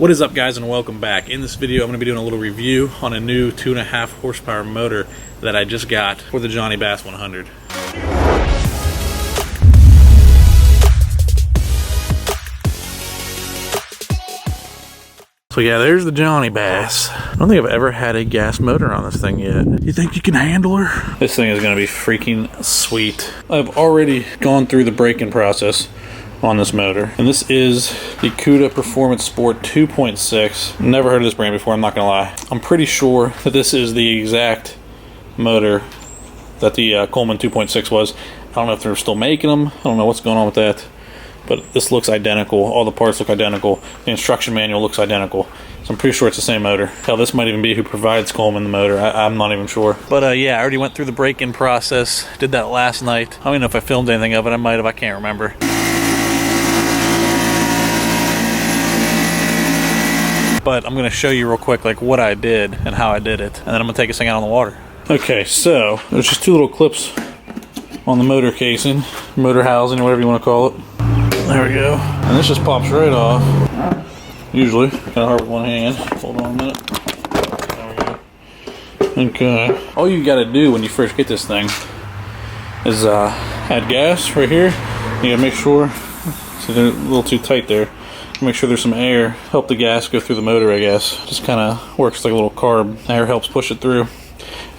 What is up, guys, and welcome back. In this video I'm going to be doing a little review on a new 2.5 horsepower motor that I just got for the Jonny Bass 100. So yeah, there's the Jonny Bass. I don't think I've ever had a gas motor on this thing yet. You think you can handle her? This thing is going to be freaking sweet. I've already gone through the break-in process on this motor, and this is the Kuda Performance Sport 2.6. Never heard of this brand before, I'm not gonna lie. I'm pretty sure that this is the exact motor that the Coleman 2.6 was. I don't know if they're still making them. I don't know what's going on with that, but this looks identical. All the parts look identical. The instruction manual looks identical. So I'm pretty sure it's the same motor. Hell, this might even be who provides Coleman the motor. I'm not even sure. But yeah, I already went through the break-in process. Did that last night. I don't even know if I filmed anything of it. I might have. I can't remember. But I'm going to show you real quick like what I did and how I did it, and then I'm going to take this thing out on the water. Okay, so there's just two little clips on the motor casing, motor housing, or whatever you want to call it. There we go. And this just pops right off. Usually, kind of hard with one hand. Hold on a minute. There we go. Okay. All you got to do when you first get this thing is add gas right here. You got to make sure, so they're a little too tight there. Make sure there's some air, help the gas go through the motor, I guess. Just kind of works like a little carb. Air helps push it through.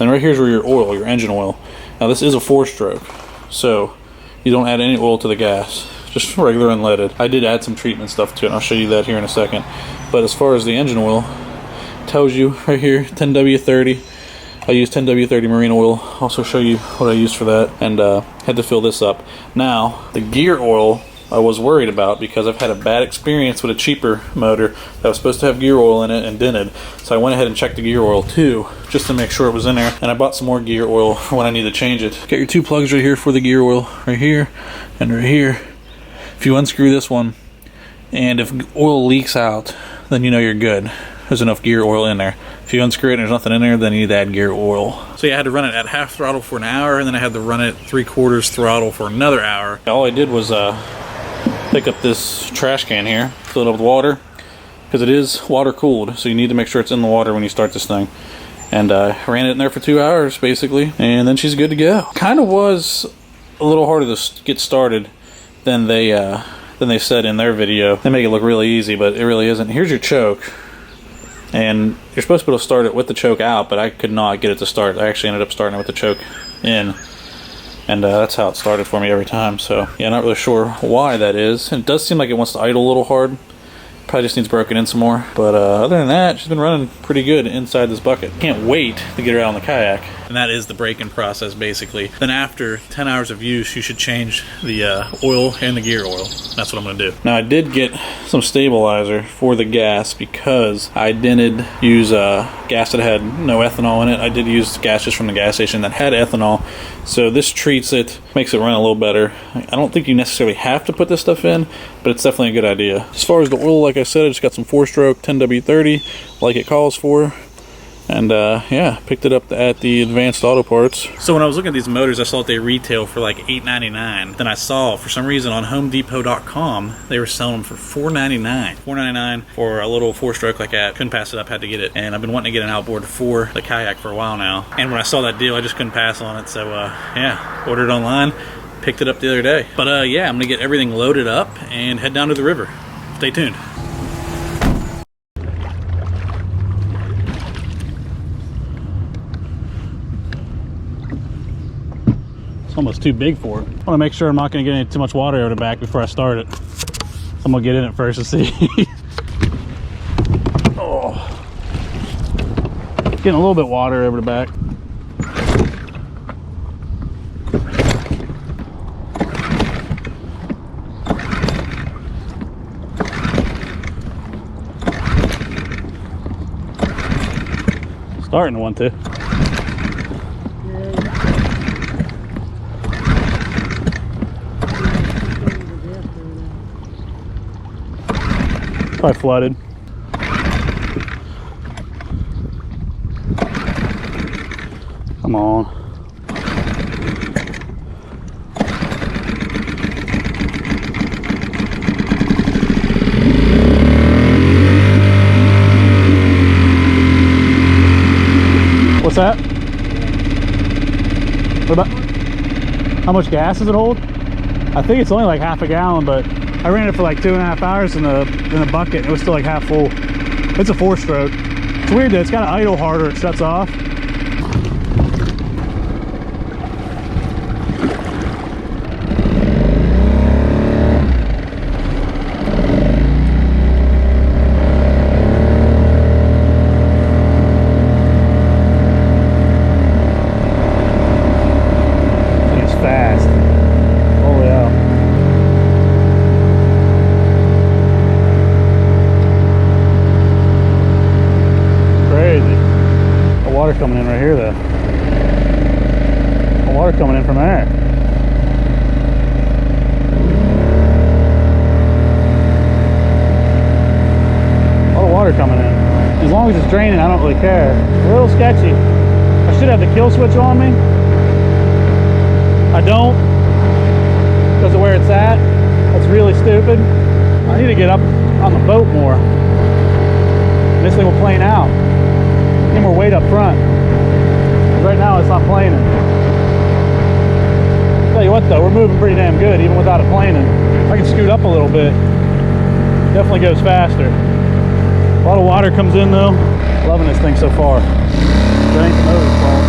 And right here's where your oil, your engine oil. Now this is a 4-stroke, so you don't add any oil to the gas, just regular unleaded. I did add some treatment stuff to it, and I'll show you that here in a second. But as far as the engine oil, it tells you right here, 10W30. I use 10W30 marine oil. Also show you what I used for that, and had to fill this up. Now, the gear oil I was worried about because I've had a bad experience with a cheaper motor that was supposed to have gear oil in it and didn't. So I went ahead and checked the gear oil too, just to make sure it was in there. And I bought some more gear oil for when I need to change it. Got your two plugs right here for the gear oil, right here and right here. If you unscrew this one, and if oil leaks out, then you know you're good. There's enough gear oil in there. If you unscrew it and there's nothing in there, then you need to add gear oil. So yeah, I had to run it at half throttle for an hour, and then I had to run it 3/4 throttle for another hour. All I did was pick up this trash can here, fill it up with water, because it is water cooled, so you need to make sure it's in the water when you start this thing. And ran it in there for 2 hours basically, and then she's good to go. Kind of was a little harder to get started than they said in their video. They make it look really easy, but it really isn't. Here's your choke, and you're supposed to be able to start it with the choke out, but I could not get it to start. I actually ended up starting it with the choke in. And that's how it started for me every time. So yeah, not really sure why that is. And it does seem like it wants to idle a little hard. Probably just needs broken in some more. But other than that, she's been running pretty good inside this bucket. Can't wait to get her out on the kayak. And that is the break-in process basically. Then after 10 hours of use, you should change the oil and the gear oil. That's what I'm going to do. Now I did get some stabilizer for the gas because I didn't use gas that had no ethanol in it. I did use gas just from the gas station that had ethanol. So this treats it, makes it run a little better. I don't think you necessarily have to put this stuff in, but it's definitely a good idea. As far as the oil, like I said, I just got some 4-stroke 10W30 like it calls for. And yeah, picked it up at the Advanced Auto Parts. So when I was looking at these motors, I saw that they retail for like $8.99. Then I saw, for some reason, on HomeDepot.com, they were selling them for $4.99. $4.99 for a little 4-stroke like that. Couldn't pass it up, had to get it. And I've been wanting to get an outboard for the kayak for a while now. And when I saw that deal, I just couldn't pass on it. So yeah, ordered it online, picked it up the other day. But yeah, I'm gonna get everything loaded up and head down to the river. Stay tuned. It's almost too big for it. I want to make sure I'm not going to get too much water over the back before I start it. So I'm going to get in it first to see. Oh. Getting a little bit of water over the back. Starting to want to. Probably flooded. Come on. What's that? What about, how much gas does it hold? I think it's only like half a gallon, but I ran it for like 2.5 hours in the bucket and it was still like half full. It's a 4-stroke. It's weird that it's got to idle harder, it shuts off. Coming in right here though. The water coming in from there. A lot of water coming in. As long as it's draining, I don't really care. It's a little sketchy. I should have the kill switch on me. I don't, because of where it's at. That's really stupid. I need to get up on the boat more. This thing will plane out. Get more weight up front. Right now it's not planing. Tell you what though, we're moving pretty damn good even without it planing. If I can scoot up a little bit, definitely goes faster. A lot of water comes in though. Loving this thing so far. That ain't the motor's fault.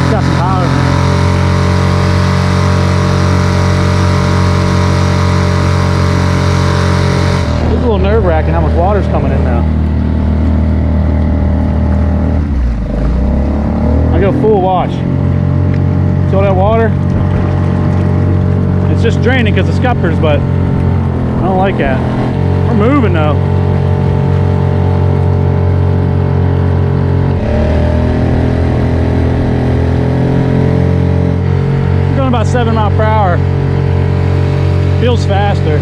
It's got some power. It's a little nerve-wracking how much water's coming in now. Go full watch. See all that water? It's just draining because of scuppers, but I don't like that. We're moving though. We're going about 7 miles per hour. Feels faster.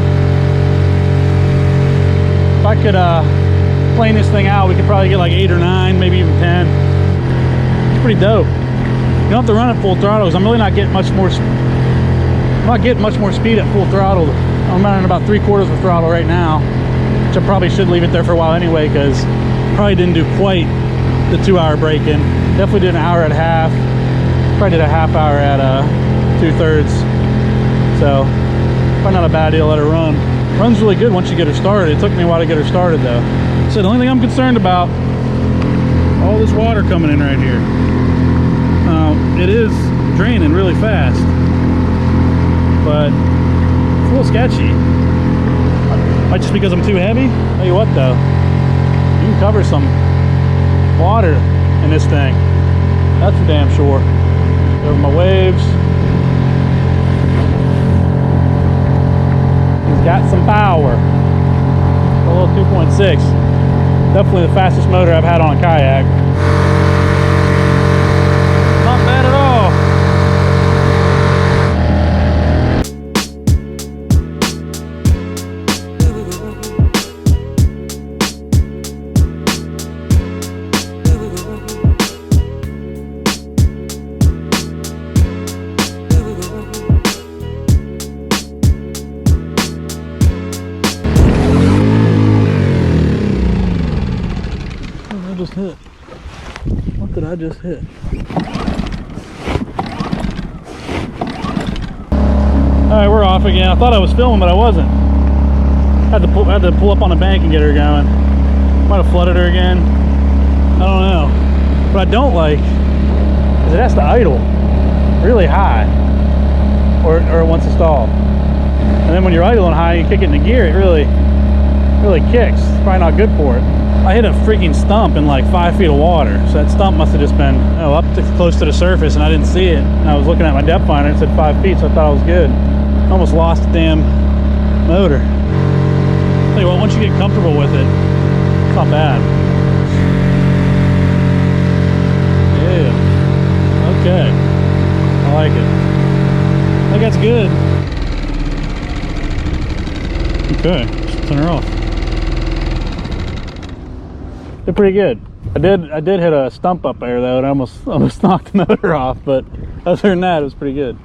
If I could plane this thing out, we could probably get like 8 or 9, maybe even 10. Pretty dope. You don't have to run at full throttle because I'm really not getting much more. I'm not getting much more speed at full throttle. I'm running about 3/4 of throttle right now, which I probably should leave it there for a while anyway because probably didn't do quite the 2-hour break-in. Definitely did an hour at half. Probably did a half hour at 2/3. So probably not a bad deal. Let her run. Runs really good once you get her started. It took me a while to get her started though. So the only thing I'm concerned about, all this water coming in right here. It is draining really fast, but it's a little sketchy. Might just because I'm too heavy. Tell you what though, you can cover some water in this thing. That's for damn sure. Over my waves. He's got some power. A little 2.6. Definitely the fastest motor I've had on a kayak. Not bad at all. Just hit? What did I just hit? Alright, we're off again. I thought I was filming, but I wasn't. Had to pull up on the bank and get her going. Might have flooded her again. I don't know. What I don't like is it has to idle really high or it wants to stall. And then when you're idling high, you kick it into gear, it really kicks. It's probably not good for it. I hit a freaking stump in like 5 feet of water. So that stump must have just been up close to the surface and I didn't see it. And I was looking at my depth finder and it said 5 feet, so I thought I was good. I almost lost the damn motor. Tell you what, once you get comfortable with it, it's not bad. Yeah. Okay. I like it. I think that's good. Okay. Just turn her off. Did pretty good. I did hit a stump up there though, and I almost knocked the motor off, but other than that, it was pretty good.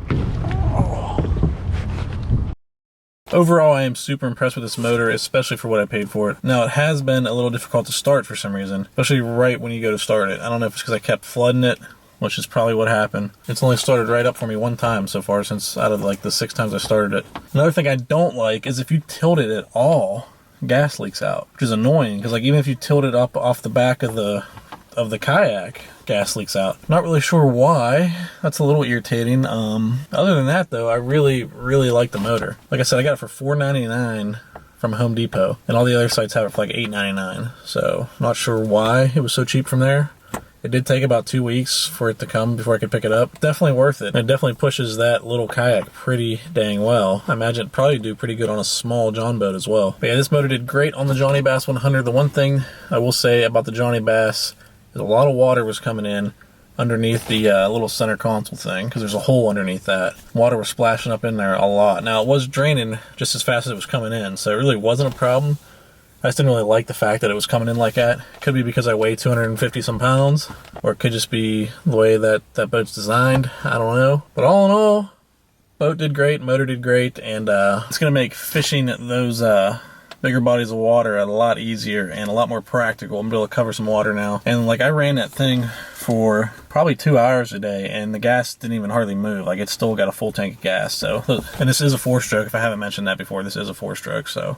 overall, I am super impressed with this motor, especially for what I paid for it. Now, it has been a little difficult to start for some reason, especially right when you go to start it. I don't know if it's because I kept flooding it, which is probably what happened. It's only started right up for me one time so far since out of like the 6 times I started it. Another thing I don't like is if you tilt it at all, gas leaks out, which is annoying because like even if you tilt it up off the back of the kayak, gas leaks out. Not really sure why. That's a little irritating. Other than that though, I really like the motor. Like I said, I got it for $4.99 from Home Depot, and all the other sites have it for like $8.99. So not sure why it was so cheap from there. It did take about 2 weeks for it to come before I could pick it up. Definitely worth it. And it definitely pushes that little kayak pretty dang well. I imagine it'd probably do pretty good on a small John boat as well. But yeah, this motor did great on the Jonny Bass 100. The one thing I will say about the Jonny Bass is a lot of water was coming in underneath the little center console thing, because there's a hole underneath that. Water was splashing up in there a lot. Now, it was draining just as fast as it was coming in, so it really wasn't a problem. I just didn't really like the fact that it was coming in like that. Could be because I weigh 250 some pounds, or it could just be the way that that boat's designed. I don't know. But all in all, boat did great, motor did great, and it's going to make fishing those bigger bodies of water a lot easier and a lot more practical. I'm able to cover some water now. And like I ran that thing for probably 2 hours a day, and the gas didn't even hardly move. Like it's still got a full tank of gas. So, and this is a 4-stroke. If I haven't mentioned that before, this is a 4-stroke. So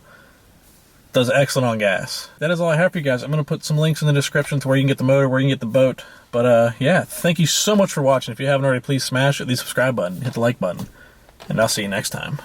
does excellent on gas. That is all I have for you guys. I'm going to put some links in the description to where you can get the motor, where you can get the boat. But yeah, thank you so much for watching. If you haven't already, please smash the subscribe button, hit the like button, and I'll see you next time.